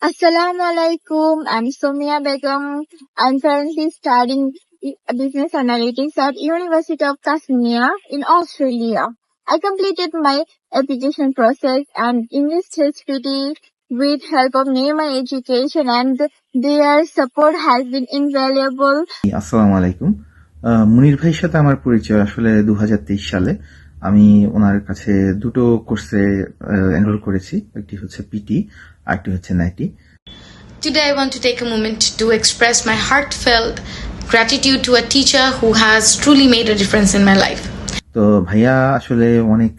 Assalamu alaikum. I'm Somia Begum. I'm currently studying business analytics at University of Tasmania in Australia. I completed my application process and English test PT with help of Nearby Education, and their support has been invaluable. আসসালামু আলাইকুম। মুনির ভাইয়ের সাথে আমার পরিচয় আসলে 2023 সালে। আমি ওনার কাছে দুটো কোর্সে এনরোল করেছি, একটি হচ্ছে পিটি আর একটি হচ্ছে nightie. Today I want to take a moment to express my heartfelt gratitude to a teacher who has truly made a difference in my life. তো ভাইয়া আসলে অনেক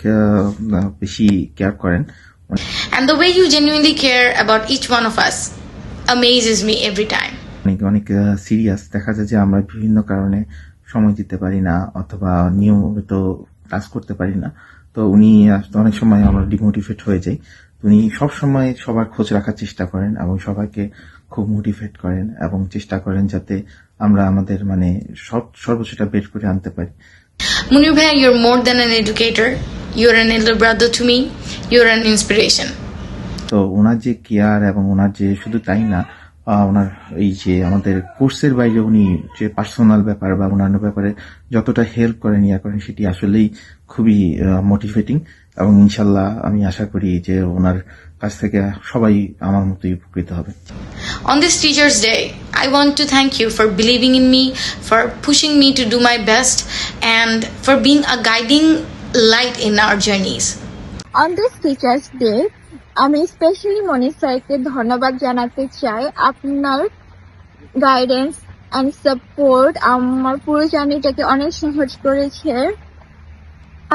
বেশি কেয়ার করেন। And the way you genuinely care about each one of us amazes me every time. অনেক serious. দেখা যায় যে আমরা বিভিন্ন কারণে সময় দিতে পারি না অথবা নিয়মিত ক্লাস করতে পারি না। তো উনি অনেক সময় আমরা ডিমোটিভেট হয়ে যাই। উনি সব সময় সবার খোঁজ রাখার চেষ্টা করেন এবং সবাইকে খুব মোটিভেট করেন এবং চেষ্টা করেন যাতে আমরা আমাদের সর্বোচ্চটা বের করে আনতে পারি। Munir bhai, you're more than an educator. You're an elder brother to me. You're an inspiration. তো ওনার যে কেয়ার এবং ওনার যে শুধু তাই না, ওনার এই যে আমাদের কোর্সের বাইরে উনি যে পার্সোনাল ব্যাপার বা অন্যান্য ব্যাপারে যতটা হেল্প করেন সেটি আসলেই খুবই মোটিভেটিং এবং ইনশাল্লাহ আমি আশা করি যে ওনার কাছ থেকে সবাই আমার মতোই উপকৃত হবে। On this Teachers' Day, I want to thank you for believing in me, for pushing me to do my best, and for being a guiding light in our journeys. On this Teachers' Day, আমি specially মনির স্যারকে ধন্যবাদ জানাতে চাই। আপনার guidance and support আমার পুরো জার্নিটাকে অনেক সহজ করেছে।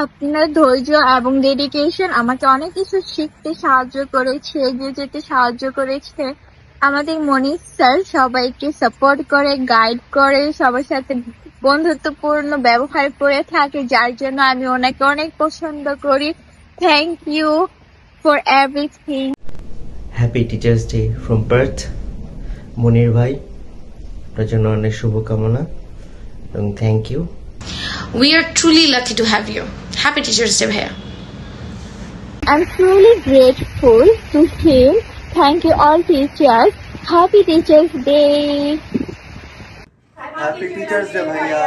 আপনার ধৈর্য এবং ডেডিকেশন আমাকে অনেক কিছু শিখতে সাহায্য করেছে, এগিয়ে যেতে সাহায্য করেছে। আমাদের মনির স্যার সবাইকে সাপোর্ট করে, গাইড করে, সবার সাথে বন্ধুত্বপূর্ণ ব্যবহার করে থাকে, যার জন্য আমি ওনাকে অনেক পছন্দ করি। Thank you for everything. Happy Teachers Day from Perth. Munir bhai, আপনার জন্য অনেক শুভকামনা এবং thank you. We are truly lucky to have you. Happy Teachers' Day bhaiya. I'm truly grateful to him. Thank you all teachers. Happy Teachers Day. Happy Teachers Day bhaiya.